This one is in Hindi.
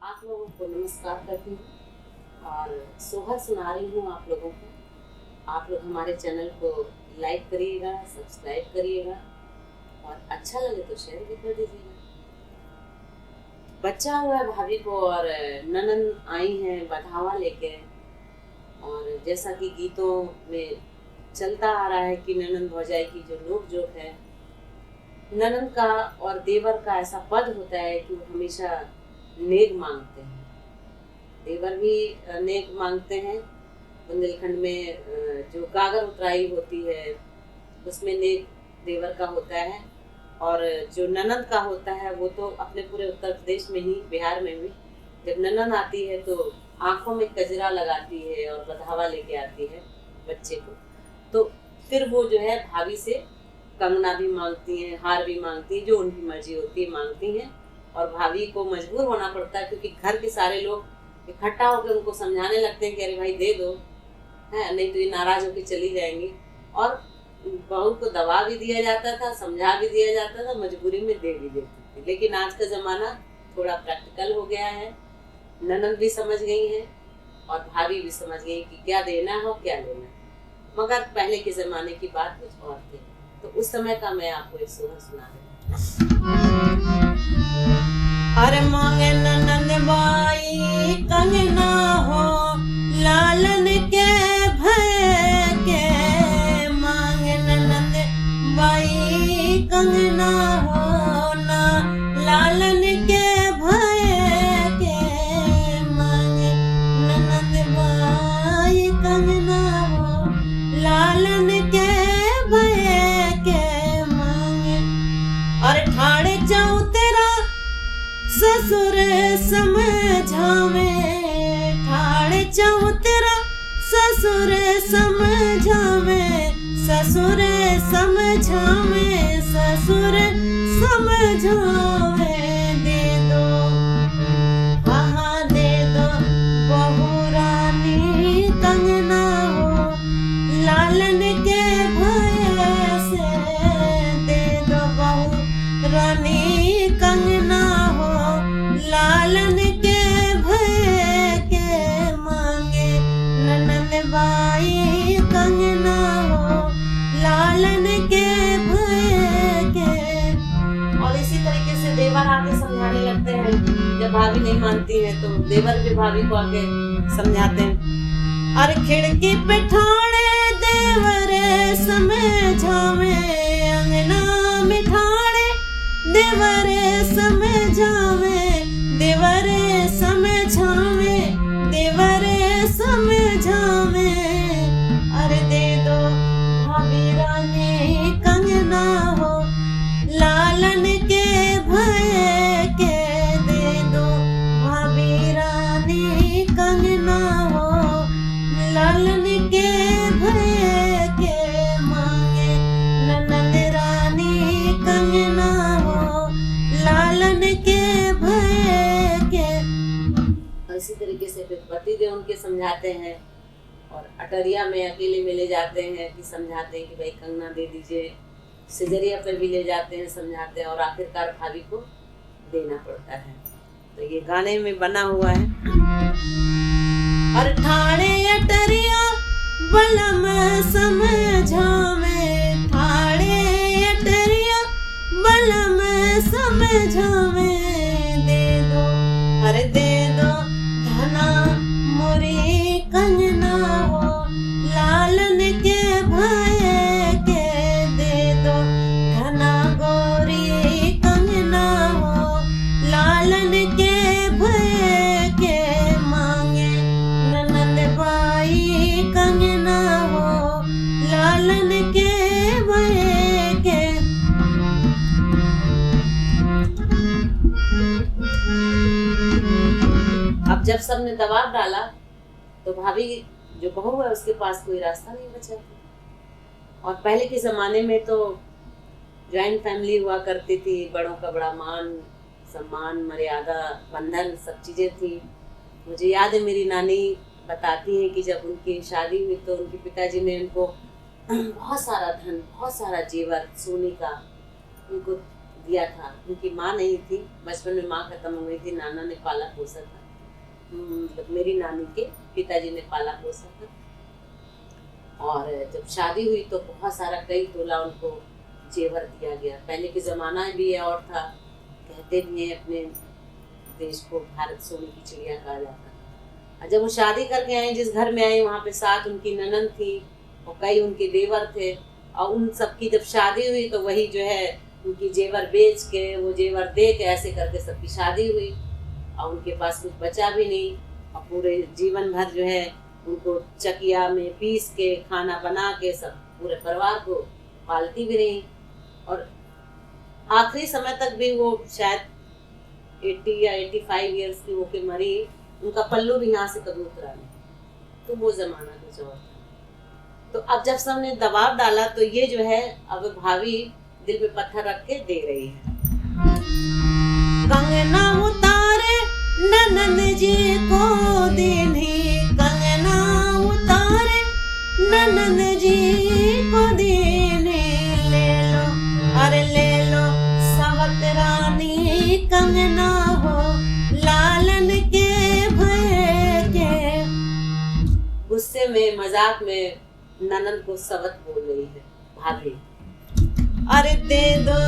आप लोगों को नमस्कार करती हूँ और सोहर सुना रही हूँ आप लोगों को। आप लोग हमारे चैनल को लाइक करिएगा, सब्सक्राइब करिएगा और अच्छा लगे तो शेयर भी कर दीजिएगा। बच्चा हुआ है भाभी को और ननद आई हैं बढ़ावा लेके। और जैसा कि गीतों में चलता आ रहा है कि ननद भौजाई की जो नोक जोक है, ननद का और देवर का ऐसा पद होता है कि वो हमेशा नेक मांगते हैं। देवर भी नेक मांगते हैं। बुंदेलखंड में जो गागर उतराई होती है उसमें नेक देवर का होता है, और जो ननद का होता है वो तो अपने पूरे उत्तर प्रदेश में ही, बिहार में भी जब ननद आती है तो आंखों में कजरा लगाती है और बधावा लेके आती है बच्चे को। तो फिर वो जो है भाभी से कंगना भी मांगती हैं, हार भी मांगती हैं, जो उनकी मर्जी होती है मांगती हैं। और भाभी को मजबूर होना पड़ता है क्योंकि घर के सारे लोग इकट्ठा होकर उनको समझाने लगते हैं कि अरे भाई दे दो, है नहीं तो ये नाराज होकर चली जाएंगी। और बहू को दबा भी दिया जाता था, समझा भी दिया जाता था, मजबूरी में दे भी देती थी। लेकिन आज का जमाना थोड़ा प्रैक्टिकल हो गया है। ननद भी समझ गई हैं और भाभी भी समझ गई कि क्या देना हो क्या लेना है। मगर पहले के जमाने की बात कुछ और थी। तो उस समय का मैं आपको एक सोहर सुना रही हूँ। अरे मांगे ननद बाई कंगना हो लालन के भय के, मांगे ननद बाई कंगना हो ना लालन के भय के, मांगे ननद बाई कंगना हो लालन के भय के, मांगे और ठाड़े जाऊं तेरा ससुर समझावे, ठाड़े जाऊं तेरा ससुर समझावे, ससुर समझावे, ससुर समझावे। दे दो हाँ दे दो बहू रानी कंगना हो लालन के भय से, दे दो बहू रानी कंगना हो लालन के भय के, मांगे ननद बाई कंगना हो लालन के भय के। और इसी तरीके से देवर आके समझाने लगते हैं। जब भाभी नहीं मानती है तो देवर भी भाभी को आके समझाते हैं। और खिड़की पे ठाणे देवर समझावे, अंगना में ठाणे देवर समझावे, देवर समझावे, देवर समझावे। अरे दे दो भाभी रानी कंगना हो लालन के भय के, दे दो भाभी रानी कंगना हो लालन के भय के, मांगे ननद रानी कंगना हो लालन के भय के। और इसी तरीके से फिर पति देव उनके समझाते हैं और अटरिया में अकेले में ले जाते हैं कि समझाते हैं कि भाई कंगना दे दीजिए। सिजरिया पर भी ले जाते हैं, समझाते हैं और आखिरकार भाभी को देना पड़ता है। तो ये गाने में बना हुआ है। और ठाणे अटरिया बलम समझावे, ठाणे अटरिया बलम समझावे। दे दो अरे दे दो धना मोरी कंगना हो लालन के भय के, दे दो धना गोरी कंगना हो लालन के भय के, मांगे ननद बाई कंगना हो लालन के भय के। अब जब सबने दबाव डाला तो भाभी जो बहू है उसके पास कोई रास्ता नहीं बचा था। और पहले के ज़माने में तो जॉइंट फैमिली हुआ करती थी, बड़ों का बड़ा मान सम्मान मर्यादा बंधन सब चीज़ें थी। मुझे याद है मेरी नानी बताती है कि जब उनकी शादी हुई तो उनके पिताजी ने उनको बहुत सारा धन, बहुत सारा जेवर सोने का उनको दिया था। उनकी माँ नहीं थी, बचपन में माँ खत्म हो गई थी, नाना ने पाला पोसा था, मतलब मेरी नानी के पिताजी ने पाला पोसा था। और जब शादी हुई तो बहुत सारा, कई तोला उनको जेवर दिया गया। पहले के ज़माना भी और था, कहते भी हैं अपने देश को भारत सोने की चिड़िया कहा जाता था। जब वो शादी करके आई, जिस घर में आई, वहाँ पे साथ उनकी ननद थी और कई उनके देवर थे। और उन सबकी जब शादी हुई तो वही जो है उनकी जेवर बेच के, वो जेवर दे के, ऐसे करके सबकी शादी हुई। और उनके पास कुछ बचा भी नहीं, और पूरे जीवन भर जो है उनको चकिया में पीस के, खाना बना के सब पूरे परिवार को पालती भी रही। और आखिरी समय तक भी वो शायद 80 या 85 ईयर्स की होके मरी, उनका पल्लू भी यहाँ से कभी उतरा नहीं। तो वो जमाना कुछ और था। तो अब जब सबने दबाव डाला तो ये जो है अब भाभी दिल पे पत्थर रख के दे रही है। कंगना उतारे ननद जी को देने, कंगना उतारे ननद जी को देने, ले लो अरे ले लो सवत रानी कंगना हो लालन के भय के। गुस्से में, मजाक में ननद को सवत बोल रही है भाभी। अरे दे दो